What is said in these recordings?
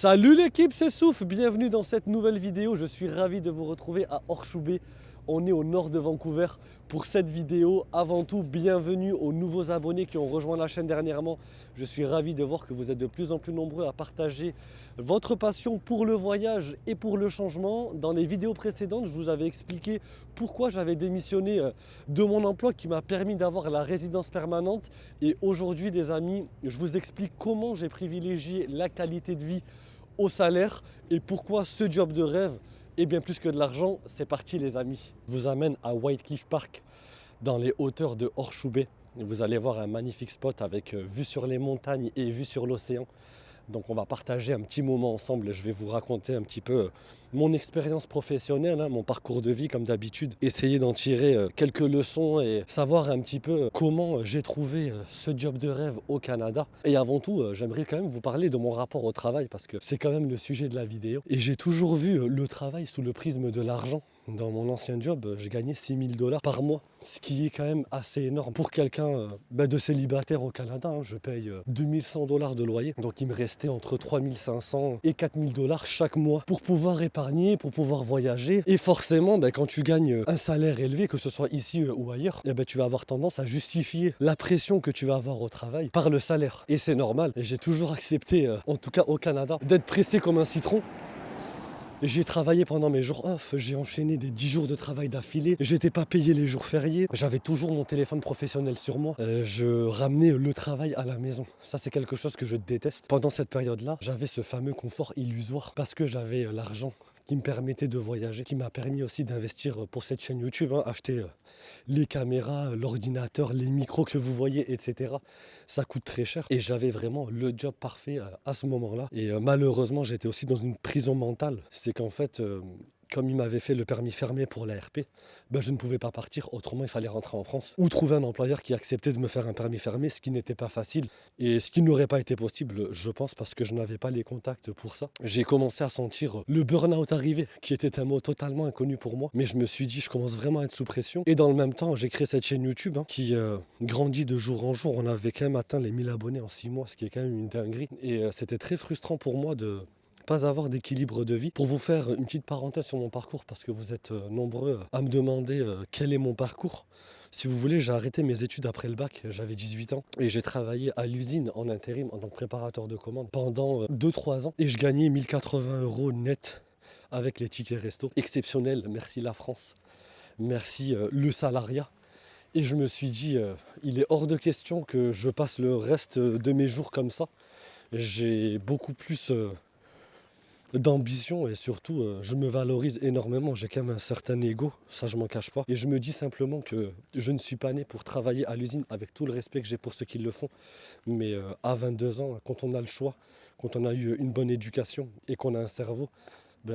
Salut l'équipe, c'est Souf, bienvenue dans cette nouvelle vidéo. Je suis ravi de vous retrouver à Orchoubé. On est au nord de Vancouver pour cette vidéo. Avant tout, bienvenue aux nouveaux abonnés qui ont rejoint la chaîne dernièrement. Je suis ravi de voir que vous êtes de plus en plus nombreux à partager votre passion pour le voyage et pour le changement. Dans les vidéos précédentes, je vous avais expliqué pourquoi j'avais démissionné de mon emploi qui m'a permis d'avoir la résidence permanente. Et aujourd'hui, les amis, je vous explique comment j'ai privilégié la qualité de vie au salaire et pourquoi ce job de rêve et bien plus que de l'argent. C'est parti les amis. Je vous amène à White Cliff Park dans les hauteurs de Orchoubé. Vous allez voir un magnifique spot avec vue sur les montagnes et vue sur l'océan. Donc on va partager un petit moment ensemble. Je vais vous raconter un petit peu mon expérience professionnelle, mon parcours de vie comme d'habitude. Essayer d'en tirer quelques leçons et savoir un petit peu comment j'ai trouvé ce job de rêve au Canada. Et avant tout, j'aimerais quand même vous parler de mon rapport au travail parce que c'est quand même le sujet de la vidéo. Et j'ai toujours vu le travail sous le prisme de l'argent. Dans mon ancien job, je gagnais 6 000 $ par mois, ce qui est quand même assez énorme pour quelqu'un de célibataire au Canada. Je paye 2 100 $ de loyer, donc il me restait entre 3 500 et 4 000 $ chaque mois pour pouvoir épargner, pour pouvoir voyager. Et forcément, quand tu gagnes un salaire élevé, que ce soit ici ou ailleurs, tu vas avoir tendance à justifier la pression que tu vas avoir au travail par le salaire. Et c'est normal, et j'ai toujours accepté, en tout cas au Canada, d'être pressé comme un citron. J'ai travaillé pendant mes jours off, j'ai enchaîné des 10 jours de travail d'affilée, j'étais pas payé les jours fériés, j'avais toujours mon téléphone professionnel sur moi, je ramenais le travail à la maison. Ça c'est quelque chose que je déteste. Pendant cette période-là, j'avais ce fameux confort illusoire parce que j'avais l'argent qui me permettait de voyager, qui m'a permis aussi d'investir pour cette chaîne YouTube, acheter les caméras, l'ordinateur, les micros que vous voyez, etc. Ça coûte très cher et j'avais vraiment le job parfait à ce moment-là. Et malheureusement, j'étais aussi dans une prison mentale. C'est qu'en fait, comme il m'avait fait le permis fermé pour l'ARP, je ne pouvais pas partir, autrement il fallait rentrer en France ou trouver un employeur qui acceptait de me faire un permis fermé, ce qui n'était pas facile et ce qui n'aurait pas été possible, je pense, parce que je n'avais pas les contacts pour ça. J'ai commencé à sentir le burn-out arriver, qui était un mot totalement inconnu pour moi, mais je me suis dit, je commence vraiment à être sous pression. Et dans le même temps, j'ai créé cette chaîne YouTube qui grandit de jour en jour. On avait quand même atteint les 1000 abonnés en 6 mois, ce qui est quand même une dinguerie. Et c'était très frustrant pour moi de pas avoir d'équilibre de vie. Pour vous faire une petite parenthèse sur mon parcours, parce que vous êtes nombreux à me demander quel est mon parcours. Si vous voulez, j'ai arrêté mes études après le bac, j'avais 18 ans, et j'ai travaillé à l'usine en intérim en tant que préparateur de commandes pendant 2-3 ans, et je gagnais 1080 € net avec les tickets resto. Exceptionnel, merci la France, merci le salariat. Et je me suis dit, il est hors de question que je passe le reste de mes jours comme ça. J'ai beaucoup plus d'ambition et surtout je me valorise énormément, j'ai quand même un certain ego, ça je m'en cache pas, et je me dis simplement que je ne suis pas né pour travailler à l'usine, avec tout le respect que j'ai pour ceux qui le font, mais à 22 ans, quand on a le choix, quand on a eu une bonne éducation et qu'on a un cerveau,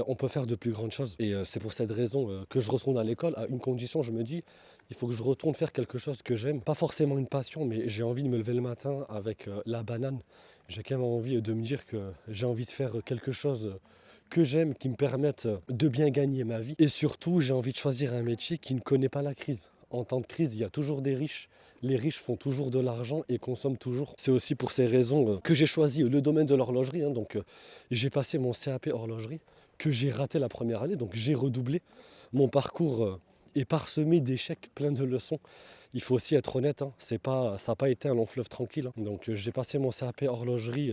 on peut faire de plus grandes choses. Et c'est pour cette raison que je retourne à l'école à une condition. Je me dis, il faut que je retourne faire quelque chose que j'aime. Pas forcément une passion, mais j'ai envie de me lever le matin avec la banane. J'ai quand même envie de me dire que j'ai envie de faire quelque chose que j'aime, qui me permette de bien gagner ma vie. Et surtout, j'ai envie de choisir un métier qui ne connaît pas la crise. En temps de crise, il y a toujours des riches. Les riches font toujours de l'argent et consomment toujours. C'est aussi pour ces raisons que j'ai choisi le domaine de l'horlogerie. Donc j'ai passé mon CAP horlogerie, que j'ai raté la première année, donc j'ai redoublé. Mon parcours est parsemé d'échecs, plein de leçons. Il faut aussi être honnête, ça n'a pas été un long fleuve tranquille. Donc j'ai passé mon CAP horlogerie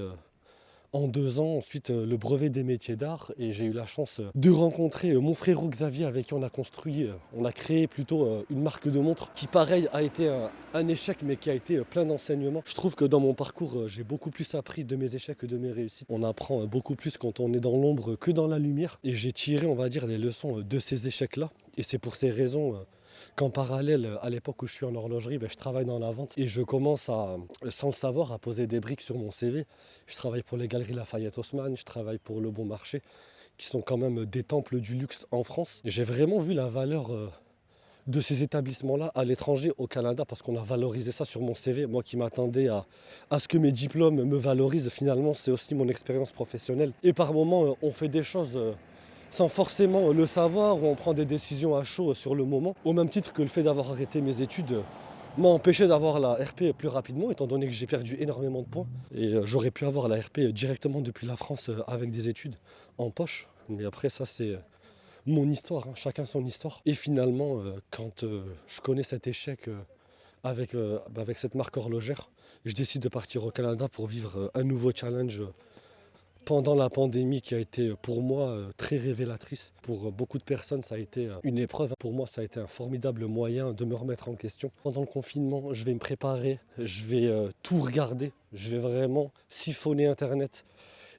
en 2 ans, ensuite le brevet des métiers d'art, et j'ai eu la chance de rencontrer mon frérot Xavier, avec qui on a créé plutôt une marque de montres qui pareil a été un échec, mais qui a été plein d'enseignements. Je trouve que dans mon parcours, j'ai beaucoup plus appris de mes échecs que de mes réussites. On apprend beaucoup plus quand on est dans l'ombre que dans la lumière, et j'ai tiré, on va dire, les leçons de ces échecs-là, et c'est pour ces raisons qu'en parallèle, à l'époque où je suis en horlogerie, je travaille dans la vente et je commence à, sans le savoir, à poser des briques sur mon CV. Je travaille pour les Galeries Lafayette Haussmann, je travaille pour Le Bon Marché, qui sont quand même des temples du luxe en France. Et j'ai vraiment vu la valeur de ces établissements-là à l'étranger, au Canada, parce qu'on a valorisé ça sur mon CV. Moi qui m'attendais à ce que mes diplômes me valorisent, finalement, c'est aussi mon expérience professionnelle. Et par moments, on fait des choses sans forcément le savoir, ou on prend des décisions à chaud sur le moment, au même titre que le fait d'avoir arrêté mes études m'a empêché d'avoir la RP plus rapidement, étant donné que j'ai perdu énormément de points. Et j'aurais pu avoir la RP directement depuis la France avec des études en poche. Mais après ça c'est mon histoire, hein, chacun son histoire. Et finalement, quand je connais cet échec avec cette marque horlogère, je décide de partir au Canada pour vivre un nouveau challenge pendant la pandémie qui a été pour moi très révélatrice. Pour beaucoup de personnes, ça a été une épreuve. Pour moi, ça a été un formidable moyen de me remettre en question. Pendant le confinement, je vais me préparer, je vais tout regarder, je vais vraiment siphonner Internet.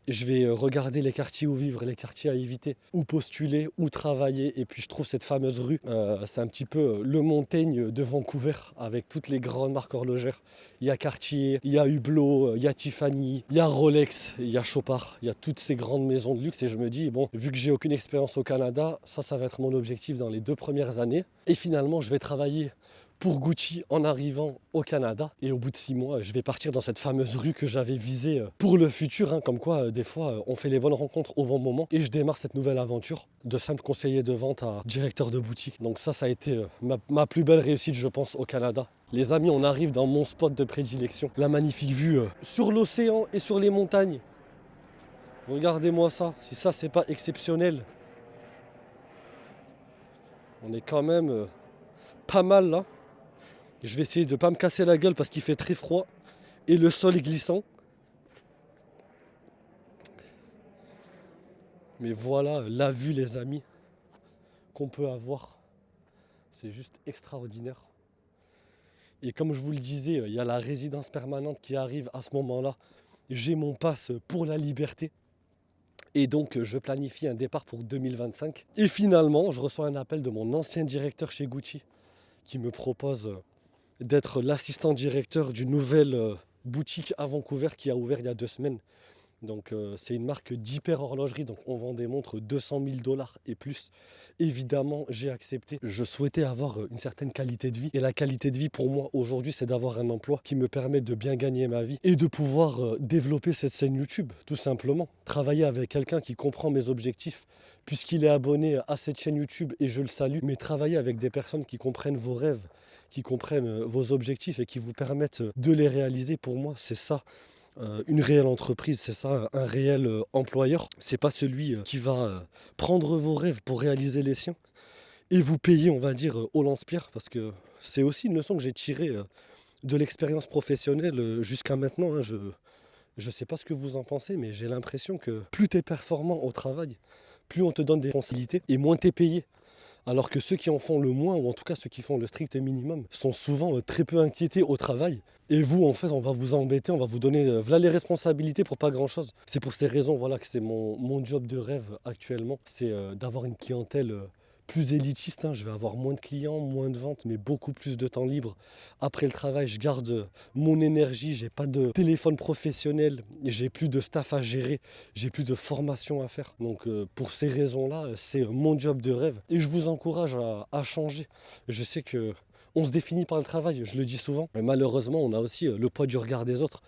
Je vais regarder les quartiers où vivre, les quartiers à éviter, où postuler, où travailler. Et puis je trouve cette fameuse rue, c'est un petit peu le Montaigne de Vancouver avec toutes les grandes marques horlogères. Il y a Cartier, il y a Hublot, il y a Tiffany, il y a Rolex, il y a Chopard. Il y a toutes ces grandes maisons de luxe et je me dis, bon, vu que j'ai aucune expérience au Canada, ça va être mon objectif dans les 2 premières années. Et finalement, je vais travailler pour Gucci en arrivant au Canada. Et au bout de 6 mois, je vais partir dans cette fameuse rue que j'avais visée pour le futur. Hein, comme quoi, des fois, on fait les bonnes rencontres au bon moment. Et je démarre cette nouvelle aventure de simple conseiller de vente à directeur de boutique. Donc ça a été ma plus belle réussite, je pense, au Canada. Les amis, on arrive dans mon spot de prédilection. La magnifique vue sur l'océan et sur les montagnes. Regardez-moi ça. Si ça, c'est pas exceptionnel. On est quand même pas mal là. Je vais essayer de ne pas me casser la gueule parce qu'il fait très froid et le sol est glissant. Mais voilà la vue les amis qu'on peut avoir. C'est juste extraordinaire. Et comme je vous le disais, il y a la résidence permanente qui arrive à ce moment-là. J'ai mon pass pour la liberté. Et donc je planifie un départ pour 2025. Et finalement, je reçois un appel de mon ancien directeur chez Gucci qui me propose d'être l'assistant directeur d'une nouvelle boutique à Vancouver qui a ouvert il y a 2 semaines. Donc c'est une marque d'hyper horlogerie, donc on vend des montres 200 000 $ et plus. Évidemment, j'ai accepté. Je souhaitais avoir une certaine qualité de vie. Et la qualité de vie pour moi aujourd'hui, c'est d'avoir un emploi qui me permet de bien gagner ma vie et de pouvoir développer cette chaîne YouTube, tout simplement. Travailler avec quelqu'un qui comprend mes objectifs, puisqu'il est abonné à cette chaîne YouTube et je le salue. Mais travailler avec des personnes qui comprennent vos rêves, qui comprennent vos objectifs et qui vous permettent de les réaliser, pour moi, c'est ça. Une réelle entreprise, c'est ça, un réel employeur. C'est pas celui qui va prendre vos rêves pour réaliser les siens et vous payer, on va dire, au lance-pierre, parce que c'est aussi une leçon que j'ai tirée de l'expérience professionnelle jusqu'à maintenant. Hein. Je sais pas ce que vous en pensez, mais j'ai l'impression que plus tu es performant au travail, plus on te donne des responsabilités et moins tu es payé. Alors que ceux qui en font le moins, ou en tout cas ceux qui font le strict minimum, sont souvent très peu inquiétés au travail. Et vous, en fait, on va vous embêter, on va vous donner voilà les responsabilités pour pas grand-chose. C'est pour ces raisons voilà, que c'est mon job de rêve actuellement. C'est d'avoir une clientèle plus élitiste. Hein. Je vais avoir moins de clients, moins de ventes, mais beaucoup plus de temps libre. Après le travail, je garde mon énergie, j'ai pas de téléphone professionnel, j'ai plus de staff à gérer, j'ai plus de formation à faire. Donc pour ces raisons-là, c'est mon job de rêve. Et je vous encourage à changer. Je sais que on se définit par le travail, je le dis souvent. Mais malheureusement, on a aussi le poids du regard des autres,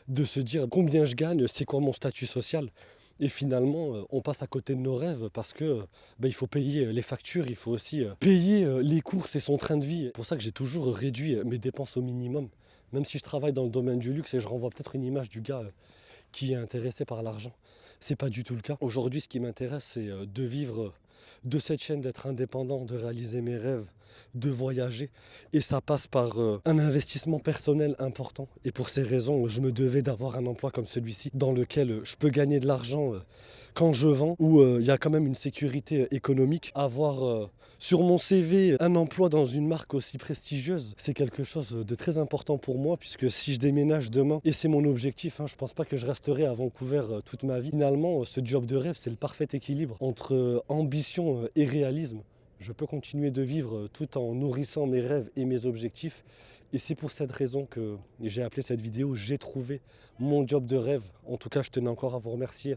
de se dire combien je gagne, c'est quoi mon statut social. Et finalement, on passe à côté de nos rêves parce que il faut payer les factures, il faut aussi payer les courses et son train de vie. C'est pour ça que j'ai toujours réduit mes dépenses au minimum. Même si je travaille dans le domaine du luxe et je renvoie peut-être une image du gars qui est intéressé par l'argent. C'est pas du tout le cas. Aujourd'hui, ce qui m'intéresse, c'est de vivre de cette chaîne, d'être indépendant, de réaliser mes rêves, de voyager. Et ça passe par un investissement personnel important. Et pour ces raisons, je me devais d'avoir un emploi comme celui-ci, dans lequel je peux gagner de l'argent quand je vends, où il y a quand même une sécurité économique. Avoir sur mon CV un emploi dans une marque aussi prestigieuse, c'est quelque chose de très important pour moi, puisque si je déménage demain, et c'est mon objectif, je pense pas que je resterai à Vancouver toute ma vie. Finalement, ce job de rêve, c'est le parfait équilibre entre ambition et réalisme. Je peux continuer de vivre tout en nourrissant mes rêves et mes objectifs. Et c'est pour cette raison que j'ai appelé cette vidéo « J'ai trouvé mon job de rêve ». En tout cas, je tenais encore à vous remercier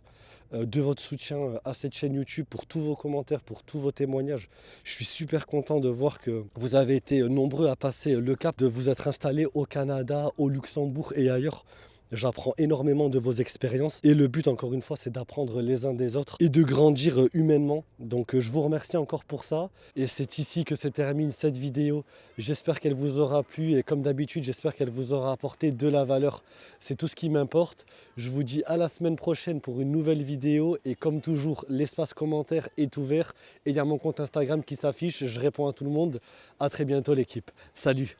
de votre soutien à cette chaîne YouTube, pour tous vos commentaires, pour tous vos témoignages. Je suis super content de voir que vous avez été nombreux à passer le cap de vous être installés au Canada, au Luxembourg et ailleurs. J'apprends énormément de vos expériences et le but encore une fois c'est d'apprendre les uns des autres et de grandir humainement. Donc je vous remercie encore pour ça et c'est ici que se termine cette vidéo. J'espère qu'elle vous aura plu et comme d'habitude j'espère qu'elle vous aura apporté de la valeur. C'est tout ce qui m'importe. Je vous dis à la semaine prochaine pour une nouvelle vidéo et comme toujours l'espace commentaire est ouvert et il y a mon compte Instagram qui s'affiche. Je réponds à tout le monde. À très bientôt l'équipe. Salut!